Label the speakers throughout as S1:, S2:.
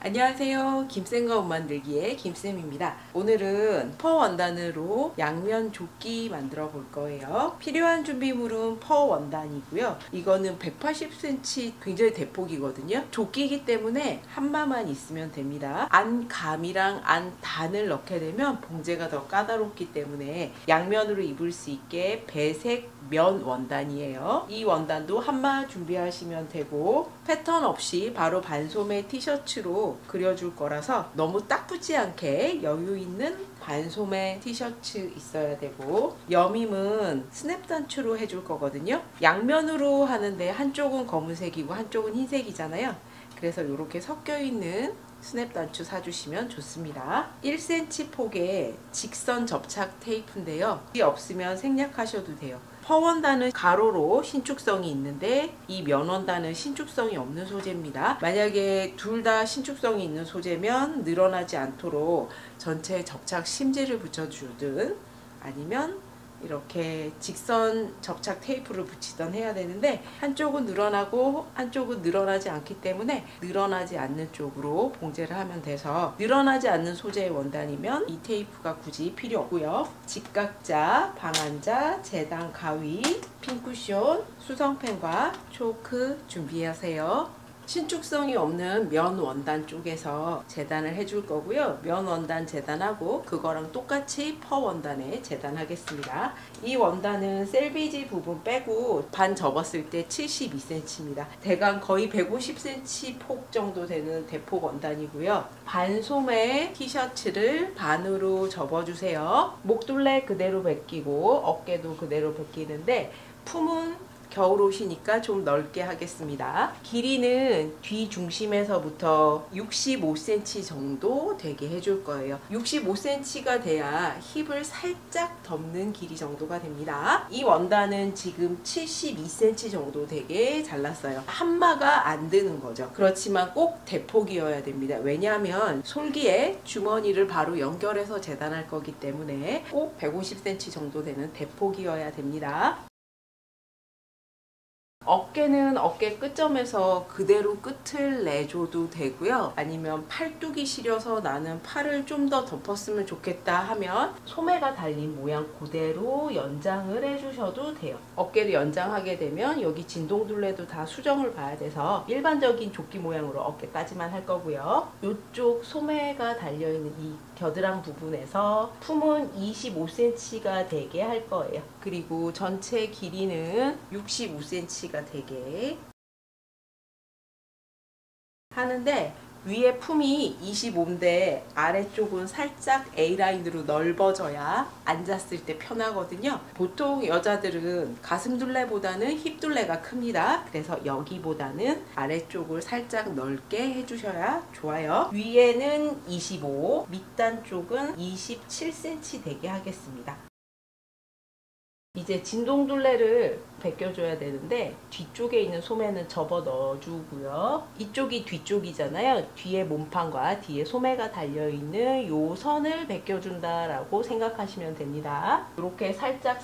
S1: 안녕하세요. 김쌤과 옷 만들기의 김쌤입니다. 오늘은 퍼 원단으로 양면 조끼 만들어 볼 거예요. 필요한 준비물은 퍼 원단이고요. 이거는 180cm 굉장히 대폭이거든요. 조끼이기 때문에 한마만 있으면 됩니다. 안감이랑 안단을 넣게 되면 봉제가 더 까다롭기 때문에 양면으로 입을 수 있게 배색 면 원단이에요. 이 원단도 한마 준비하시면 되고, 패턴 없이 바로 반소매 티셔츠로 그려줄 거라서 너무 딱 붙지 않게 여유 있는 반소매 티셔츠 있어야 되고, 여밈은 스냅 단추로 해줄 거거든요. 양면으로 하는데 한쪽은 검은색이고 한쪽은 흰색이잖아요. 그래서 이렇게 섞여 있는 스냅 단추 사주시면 좋습니다. 1cm 폭의 직선 접착 테이프인데요. 이 없으면 생략하셔도 돼요. 퍼 원단은 가로로 신축성이 있는데 이 면 원단은 신축성이 없는 소재입니다. 만약에 둘 다 신축성이 있는 소재면 늘어나지 않도록 전체 접착 심지를 붙여주든 아니면 이렇게 직선 접착 테이프를 붙이던 해야 되는데, 한쪽은 늘어나고 한쪽은 늘어나지 않기 때문에 늘어나지 않는 쪽으로 봉제를 하면 돼서, 늘어나지 않는 소재의 원단이면 이 테이프가 굳이 필요 없고요. 직각자, 방한자, 재단 가위, 핀쿠션, 수성펜과 초크 준비하세요. 신축성이 없는 면 원단 쪽에서 재단을 해줄 거고요. 면 원단 재단하고 그거랑 똑같이 퍼 원단에 재단하겠습니다. 이 원단은 셀비지 부분 빼고 반 접었을 때 72cm입니다. 대강 거의 150cm 폭 정도 되는 대폭 원단이고요. 반소매 티셔츠를 반으로 접어주세요. 목둘레 그대로 벗기고 어깨도 그대로 벗기는데, 품은 겨울옷이니까 좀 넓게 하겠습니다. 길이는 뒤 중심에서부터 65cm 정도 되게 해줄 거예요. 65cm가 돼야 힙을 살짝 덮는 길이 정도가 됩니다. 이 원단은 지금 72cm 정도 되게 잘랐어요. 한마가 안 드는 거죠. 그렇지만 꼭 대폭이어야 됩니다. 왜냐하면 솔기에 주머니를 바로 연결해서 재단할 거기 때문에 꼭 150cm 정도 되는 대폭이어야 됩니다. 어깨는 어깨 끝점에서 그대로 끝을 내줘도 되고요. 아니면 팔뚝이 시려서 나는 팔을 좀 더 덮었으면 좋겠다 하면 소매가 달린 모양 그대로 연장을 해주셔도 돼요. 어깨를 연장하게 되면 여기 진동둘레도 다 수정을 봐야 돼서 일반적인 조끼 모양으로 어깨까지만 할 거고요. 이쪽 소매가 달려있는 이 겨드랑 부분에서 품은 25cm가 되게 할 거예요. 그리고 전체 길이는 65cm가 되게 하는데, 위에 품이 25인데 아래쪽은 살짝 A라인으로 넓어져야 앉았을 때 편하거든요. 보통 여자들은 가슴 둘레보다는 힙 둘레가 큽니다. 그래서 여기보다는 아래쪽을 살짝 넓게 해주셔야 좋아요. 위에는 25, 밑단 쪽은 27cm 되게 하겠습니다. 이제 진동둘레를 벗겨줘야 되는데, 뒤쪽에 있는 소매는 접어 넣어주고요. 이쪽이 뒤쪽이잖아요. 뒤에 몸판과 뒤에 소매가 달려있는 요 선을 벗겨준다라고 생각하시면 됩니다. 이렇게 살짝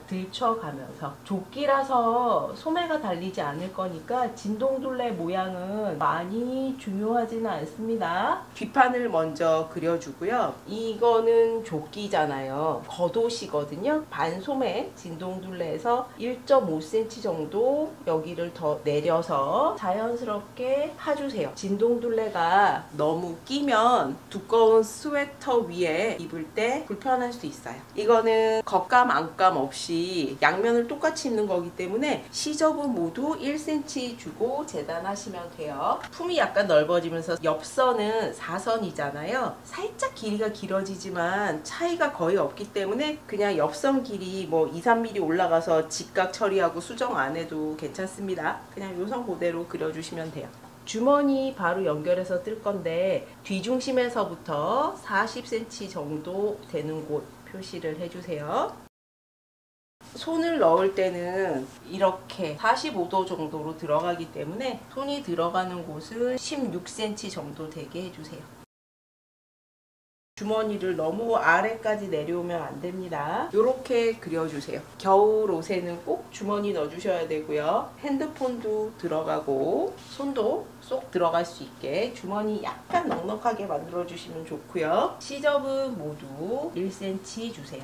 S1: 들쳐가면서, 조끼라서 소매가 달리지 않을 거니까 진동둘레 모양은 많이 중요하지는 않습니다. 뒷판을 먼저 그려주고요. 이거는 조끼잖아요. 겉옷이거든요. 반소매 진동둘레에서 1.5cm 정도 여기를 더 내려서 자연스럽게 파주세요. 진동둘레가 너무 끼면 두꺼운 스웨터 위에 입을 때 불편할 수 있어요. 이거는 겉감 안감 없이 양면을 똑같이 입는 거기 때문에 시접은 모두 1cm 주고 재단하시면 돼요. 품이 약간 넓어지면서 옆선은 4선이잖아요. 살짝 길이가 길어지지만 차이가 거의 없기 때문에 그냥 옆선 길이 뭐 2-3mm 올라가서 직각 처리하고 수정 안 해도 괜찮습니다. 그냥 요선 그대로 그려주시면 돼요. 주머니 바로 연결해서 뜰 건데, 뒤중심에서부터 40cm 정도 되는 곳 표시를 해주세요. 손을 넣을 때는 이렇게 45도 정도로 들어가기 때문에 손이 들어가는 곳은 16cm 정도 되게 해주세요. 주머니를 너무 아래까지 내려오면 안 됩니다. 이렇게 그려주세요. 겨울 옷에는 꼭 주머니 넣어주셔야 되고요. 핸드폰도 들어가고 손도 쏙 들어갈 수 있게 주머니 약간 넉넉하게 만들어 주시면 좋고요. 시접은 모두 1cm 주세요.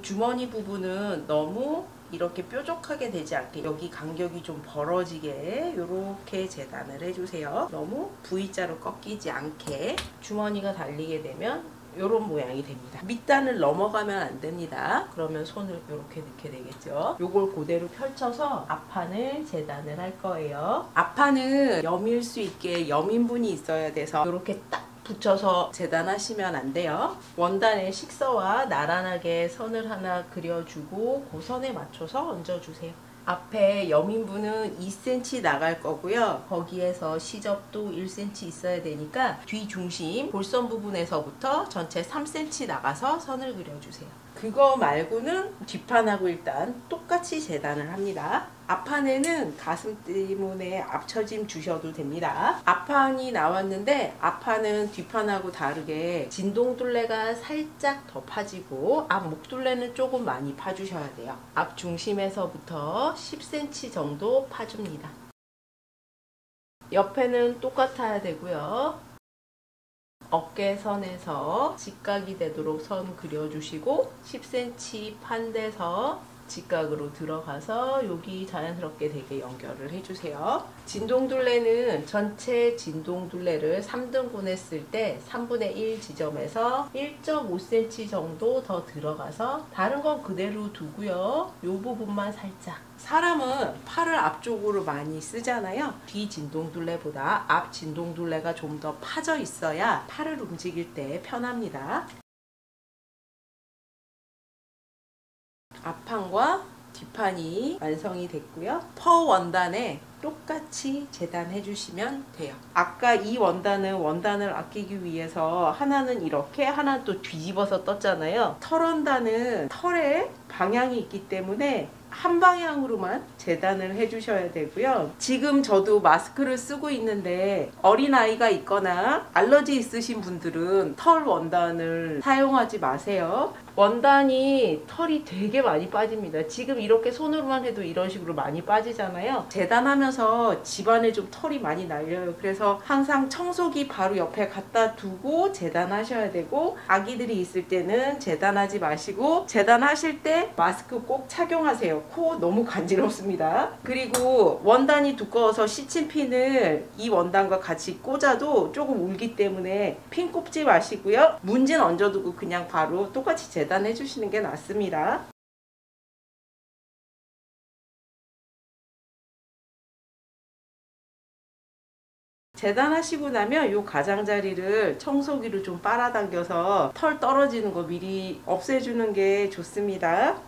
S1: 주머니 부분은 너무 이렇게 뾰족하게 되지 않게 여기 간격이 좀 벌어지게 이렇게 재단을 해주세요. 너무 V자로 꺾이지 않게 주머니가 달리게 되면 이런 모양이 됩니다. 밑단을 넘어가면 안 됩니다. 그러면 손을 이렇게 넣게 되겠죠. 요걸 그대로 펼쳐서 앞판을 재단을 할 거예요. 앞판은 여밀 수 있게 여민분이 있어야 돼서 이렇게 딱 붙여서 재단하시면 안 돼요. 원단의 식서와 나란하게 선을 하나 그려주고 그 선에 맞춰서 얹어주세요. 앞에 여민분은 2cm 나갈 거고요. 거기에서 시접도 1cm 있어야 되니까 뒤 중심 볼선 부분에서부터 전체 3cm 나가서 선을 그려주세요. 그거 말고는 뒷판하고 일단 똑같이 재단을 합니다. 앞판에는 가슴 때문에 앞처짐 주셔도 됩니다. 앞판이 나왔는데 앞판은 뒷판하고 다르게 진동둘레가 살짝 더 파지고 앞 목둘레는 조금 많이 파주셔야 돼요. 앞 중심에서부터 10cm 정도 파줍니다. 옆에는 똑같아야 되고요. 어깨선에서 직각이 되도록 선 그려주시고 10cm 판 데서 직각으로 들어가서 여기 자연스럽게 되게 연결을 해주세요. 진동둘레는 전체 진동둘레를 3등분 했을 때 3분의 1 지점에서 1.5cm 정도 더 들어가서 다른 건 그대로 두고요. 이 부분만 살짝. 사람은 팔을 앞쪽으로 많이 쓰잖아요. 뒤 진동둘레보다 앞 진동둘레가 좀 더 파져 있어야 팔을 움직일 때 편합니다. 앞판과 뒷판이 완성이 됐고요. 퍼 원단에 똑같이 재단해 주시면 돼요. 아까 이 원단을 아끼기 위해서 하나는 이렇게 하나는 또 뒤집어서 떴잖아요. 털 원단은 털에 방향이 있기 때문에 한 방향으로만 재단을 해주셔야 되고요. 지금 저도 마스크를 쓰고 있는데 어린아이가 있거나 알러지 있으신 분들은 털 원단을 사용하지 마세요. 원단이 털이 되게 많이 빠집니다. 지금 이렇게 손으로만 해도 이런 식으로 많이 빠지잖아요. 재단하면서 집안에 좀 털이 많이 날려요. 그래서 항상 청소기 바로 옆에 갖다 두고 재단하셔야 되고, 아기들이 있을 때는 재단하지 마시고 재단하실 때 마스크 꼭 착용하세요. 코 너무 간지럽습니다. 그리고 원단이 두꺼워서 시침핀을 이 원단과 같이 꽂아도 조금 울기 때문에 핀 꼽지 마시고요. 문진 얹어두고 그냥 바로 똑같이 재단해 주시는 게 낫습니다. 재단하시고 나면 이 가장자리를 청소기로 좀 빨아당겨서 털 떨어지는 거 미리 없애주는 게 좋습니다.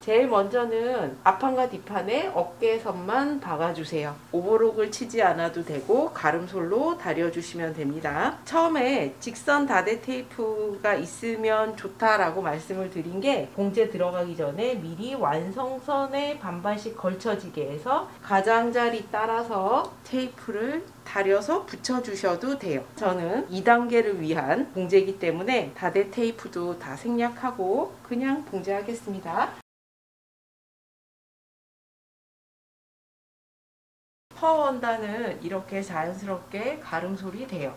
S1: 제일 먼저는 앞판과 뒷판에 어깨선만 박아주세요. 오버록을 치지 않아도 되고 가름솔로 다려주시면 됩니다. 처음에 직선 다대 테이프가 있으면 좋다라고 말씀을 드린 게, 봉제 들어가기 전에 미리 완성선에 반반씩 걸쳐지게 해서 가장자리 따라서 테이프를 다려서 붙여주셔도 돼요. 저는 2단계를 위한 봉제이기 때문에 다대 테이프도 다 생략하고 그냥 봉제하겠습니다. 퍼 원단은 이렇게 자연스럽게 가름솔이 돼요.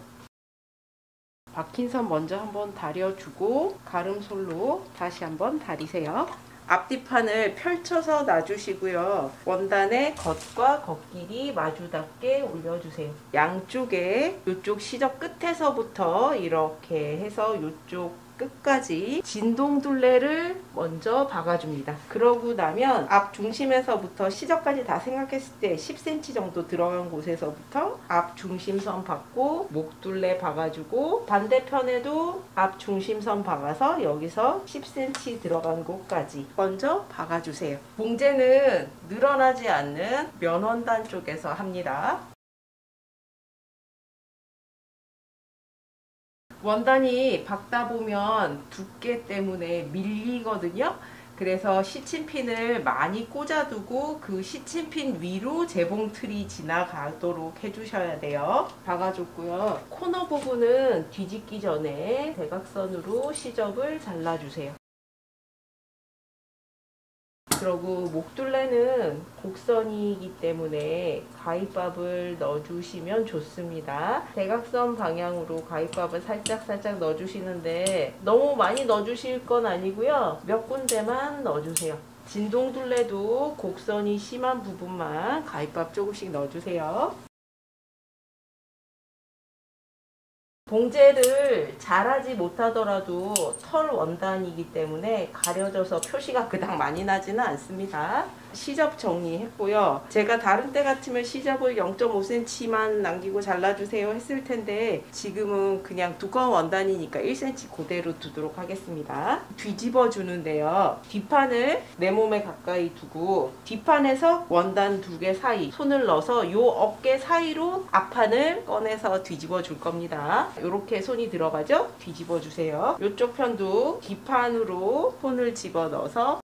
S1: 박힌 선 먼저 한번 다려주고 가름솔로 다시 한번 다리세요. 앞뒤판을 펼쳐서 놔주시고요. 원단의 겉과 겉길이 마주 닿게 올려주세요. 양쪽에 이쪽 시접 끝에서부터 이렇게 해서 이쪽 끝까지 진동둘레를 먼저 박아줍니다. 그러고 나면 앞 중심에서부터 시접까지 다 생각했을 때 10cm 정도 들어간 곳에서부터 앞 중심선 박고 목둘레 박아주고, 반대편에도 앞 중심선 박아서 여기서 10cm 들어간 곳까지 먼저 박아주세요. 봉제는 늘어나지 않는 면원단 쪽에서 합니다. 원단이 박다 보면 두께 때문에 밀리거든요. 그래서 시침핀을 많이 꽂아두고 그 시침핀 위로 재봉틀이 지나가도록 해주셔야 돼요. 박아줬고요. 코너 부분은 뒤집기 전에 대각선으로 시접을 잘라주세요. 그리고 목둘레는 곡선이기 때문에 가위밥을 넣어주시면 좋습니다. 대각선 방향으로 가위밥을 살짝 넣어주시는데 너무 많이 넣어주실 건 아니고요. 몇 군데만 넣어주세요. 진동둘레도 곡선이 심한 부분만 가위밥 조금씩 넣어주세요. 봉제를 잘하지 못하더라도 털 원단이기 때문에 가려져서 표시가 그닥 많이 나지는 않습니다. 시접 정리했고요. 제가 다른 때 같으면 시접을 0.5cm만 남기고 잘라주세요 했을 텐데 지금은 그냥 두꺼운 원단이니까 1cm 그대로 두도록 하겠습니다. 뒤집어 주는데요. 뒷판을 내 몸에 가까이 두고 뒷판에서 원단 두 개 사이 손을 넣어서 요 어깨 사이로 앞판을 꺼내서 뒤집어 줄 겁니다. 이렇게 손이 들어가죠? 뒤집어 주세요. 이쪽 편도 뒷판으로 손을 집어 넣어서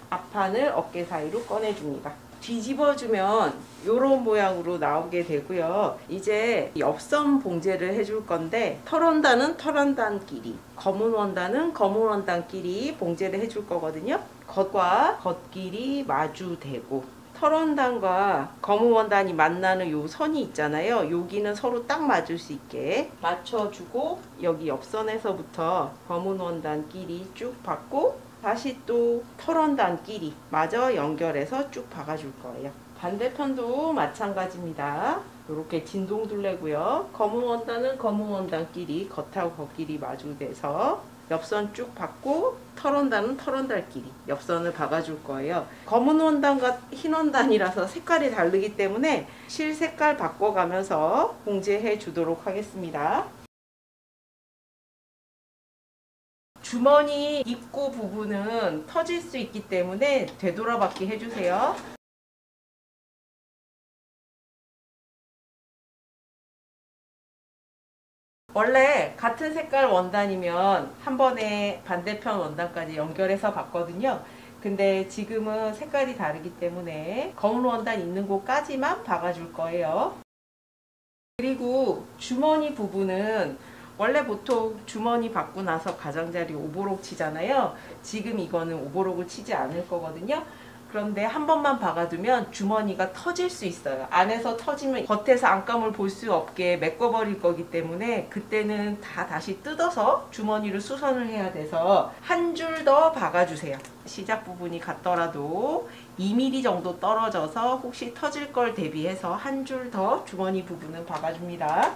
S1: 앞판을 어깨 사이로 꺼내줍니다. 뒤집어주면 이런 모양으로 나오게 되고요. 이제 옆선 봉제를 해줄 건데 털원단은 털원단끼리, 검은 원단은 검은 원단끼리 봉제를 해줄 거거든요. 겉과 겉끼리 마주대고 털원단과 검은 원단이 만나는 요 선이 있잖아요. 여기는 서로 딱 맞을 수 있게 맞춰주고 여기 옆선에서부터 검은 원단끼리 쭉 받고 다시 또 털원단끼리 마저 연결해서 쭉 박아줄 거예요. 반대편도 마찬가지입니다. 이렇게 진동둘레고요. 검은 원단은 검은 원단끼리 겉하고 겉끼리 마주대서 옆선 쭉 받고 털원단은 털원단끼리 옆선을 박아줄 거예요. 검은 원단과 흰 원단이라서 색깔이 다르기 때문에 실 색깔 바꿔가면서 봉제해 주도록 하겠습니다. 주머니 입구 부분은 터질 수 있기 때문에 되돌아받기 해주세요. 원래 같은 색깔 원단이면 한 번에 반대편 원단까지 연결해서 봤거든요. 근데 지금은 색깔이 다르기 때문에 검은 원단 있는 곳까지만 박아줄 거예요. 그리고 주머니 부분은 원래 보통 주머니 받고 나서 가장자리 오버록 치잖아요. 지금 이거는 오버록을 치지 않을 거거든요. 그런데 한 번만 박아두면 주머니가 터질 수 있어요. 안에서 터지면 겉에서 안감을 볼 수 없게 메꿔버릴 거기 때문에 그때는 다 다시 뜯어서 주머니를 수선을 해야 돼서 한 줄 더 박아주세요. 시작 부분이 같더라도 2mm 정도 떨어져서 혹시 터질 걸 대비해서 한 줄 더 주머니 부분은 박아줍니다.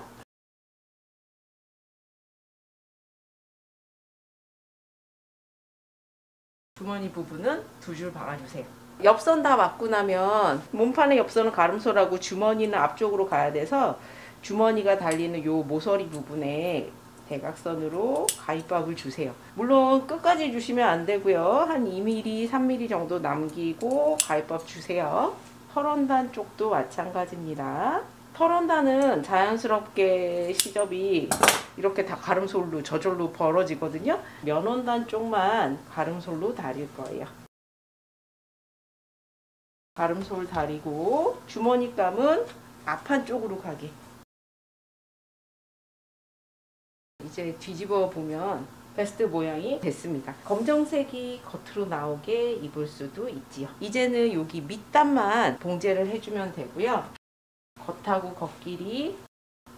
S1: 주머니 부분은 두 줄 박아주세요. 옆선 다 맞고 나면 몸판의 옆선은 가름솔하고 주머니는 앞쪽으로 가야 돼서 주머니가 달리는 요 모서리 부분에 대각선으로 가위밥을 주세요. 물론 끝까지 주시면 안 되고요. 한 2mm, 3mm 정도 남기고 가위밥 주세요. 털원단 쪽도 마찬가지입니다. 털원단은 자연스럽게 시접이 이렇게 다 가름솔로 저절로 벌어지거든요. 면원단 쪽만 가름솔로 다릴 거예요. 가름솔 다리고 주머니감은 앞판 쪽으로 가게. 이제 뒤집어 보면 베스트 모양이 됐습니다. 검정색이 겉으로 나오게 입을 수도 있지요. 이제는 여기 밑단만 봉제를 해주면 되고요. 겉하고 겉끼리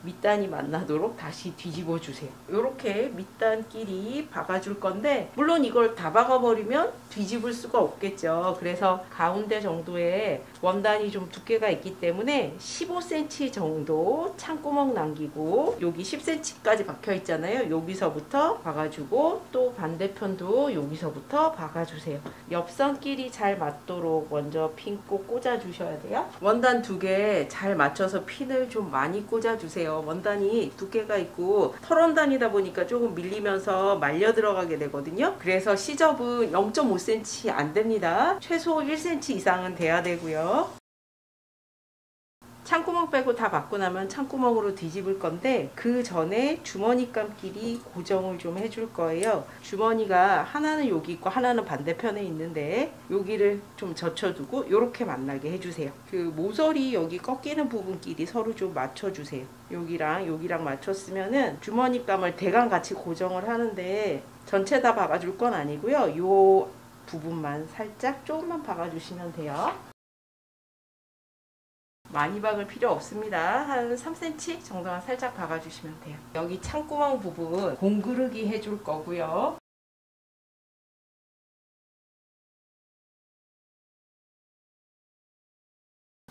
S1: 밑단이 만나도록 다시 뒤집어 주세요. 이렇게 밑단끼리 박아줄 건데 물론 이걸 다 박아버리면 뒤집을 수가 없겠죠. 그래서 가운데 정도에 원단이 좀 두께가 있기 때문에 15cm 정도 창구멍 남기고 여기 10cm까지 박혀 있잖아요. 여기서부터 박아주고 또 반대편도 여기서부터 박아주세요. 옆선끼리 잘 맞도록 먼저 핀 꼭 꽂아주셔야 돼요. 원단 두 개 잘 맞춰서 핀을 좀 많이 꽂아주세요. 원단이 두께가 있고 털원단이다 보니까 조금 밀리면서 말려 들어가게 되거든요. 그래서 시접은 0.5cm 안 됩니다. 최소 1cm 이상은 돼야 되고요. 창구멍 빼고 다 받고 나면 창구멍으로 뒤집을 건데 그 전에 주머니감끼리 고정을 좀 해줄 거예요. 주머니가 하나는 여기 있고 하나는 반대편에 있는데 여기를 좀 젖혀두고 이렇게 만나게 해주세요. 그 모서리 여기 꺾이는 부분끼리 서로 좀 맞춰주세요. 여기랑 맞췄으면은 주머니감을 대강 같이 고정을 하는데 전체 다 박아줄 건 아니고요. 요 부분만 살짝 조금만 박아주시면 돼요. 많이 박을 필요 없습니다. 한 3cm 정도만 살짝 박아주시면 돼요. 여기 창구멍 부분 공그르기 해줄 거고요.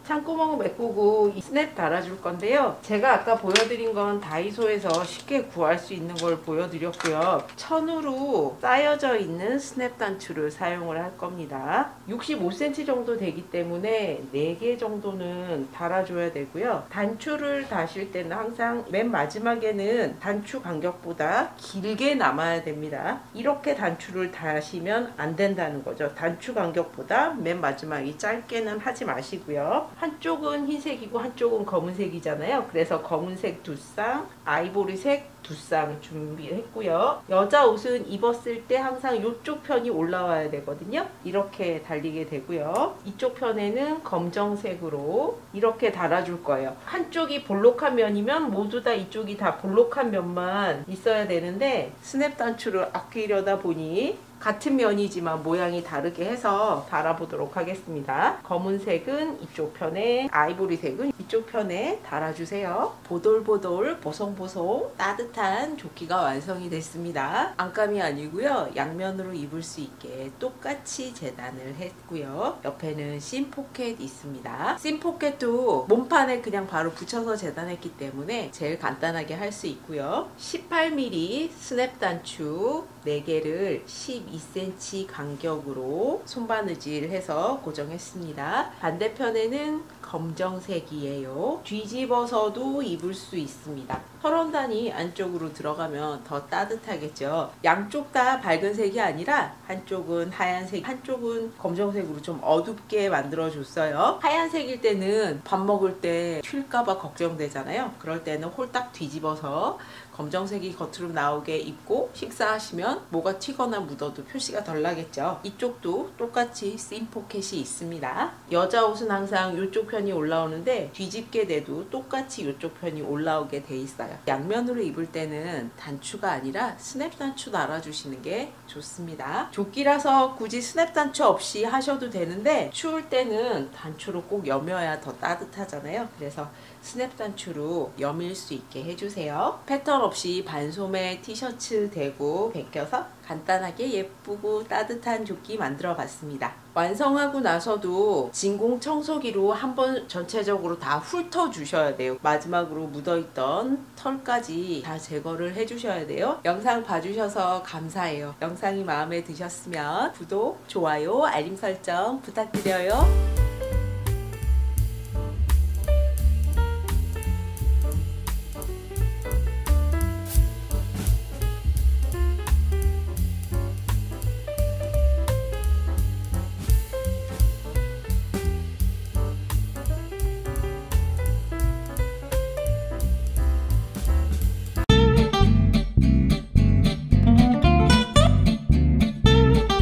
S1: 창구멍 메꾸고 이 스냅 달아줄 건데요. 제가 아까 보여드린 건 다이소에서 쉽게 구할 수 있는 걸 보여드렸고요. 천으로 쌓여져 있는 스냅 단추를 사용을 할 겁니다. 65cm 정도 되기 때문에 4개 정도는 달아줘야 되고요. 단추를 다실 때는 항상 맨 마지막에는 단추 간격보다 길게 남아야 됩니다. 이렇게 단추를 다시면 안 된다는 거죠. 단추 간격보다 맨 마지막이 짧게는 하지 마시고요. 한쪽은 흰색이고 한쪽은 검은색이잖아요. 그래서 검은색 2쌍, 아이보리색 2쌍 준비했고요. 여자 옷은 입었을 때 항상 이쪽 편이 올라와야 되거든요. 이렇게 달리게 되고요. 이쪽 편에는 검정색으로 이렇게 달아줄 거예요. 한쪽이 볼록한 면이면 모두 다 이쪽이 다 볼록한 면만 있어야 되는데 스냅 단추를 아끼려다 보니 같은 면이지만 모양이 다르게 해서 달아보도록 하겠습니다. 검은색은 이쪽 편에, 아이보리색은 이쪽 편에 달아주세요. 보돌보돌 보송보송 따뜻한 조끼가 완성이 됐습니다. 안감이 아니고요. 양면으로 입을 수 있게 똑같이 재단을 했고요. 옆에는 심 포켓 있습니다. 심 포켓도 몸판에 그냥 바로 붙여서 재단했기 때문에 제일 간단하게 할 수 있고요. 18mm 스냅 단추 4개를 12cm 간격으로 손바느질 해서 고정했습니다. 반대편에는 검정색이에요. 뒤집어서도 입을 수 있습니다. 혈원단이 안쪽으로 들어가면 더 따뜻하겠죠. 양쪽 다 밝은 색이 아니라 한쪽은 하얀색, 한쪽은 검정색으로 좀 어둡게 만들어줬어요. 하얀색일 때는 밥 먹을 때 튈까봐 걱정되잖아요. 그럴 때는 홀딱 뒤집어서 검정색이 겉으로 나오게 입고 식사하시면 뭐가 튀거나 묻어도 표시가 덜 나겠죠. 이쪽도 똑같이 심 포켓이 있습니다. 여자 옷은 항상 이쪽 편이 올라오는데 뒤집게 돼도 똑같이 이쪽 편이 올라오게 돼 있어요. 양면으로 입을 때는 단추가 아니라 스냅 단추 달아주시는 게 좋습니다. 조끼라서 굳이 스냅 단추 없이 하셔도 되는데 추울 때는 단추로 꼭 여며야 더 따뜻하잖아요. 그래서 스냅 단추로 여밀 수 있게 해주세요. 패턴 없이 반소매 티셔츠 대고 벗겨서 간단하게 예쁘고 따뜻한 조끼 만들어 봤습니다. 완성하고 나서도 진공 청소기로 한번 전체적으로 다 훑어 주셔야 돼요. 마지막으로 묻어있던 털까지 다 제거를 해주셔야 돼요. 영상 봐주셔서 감사해요. 영상이 마음에 드셨으면 구독, 좋아요, 알림 설정 부탁드려요.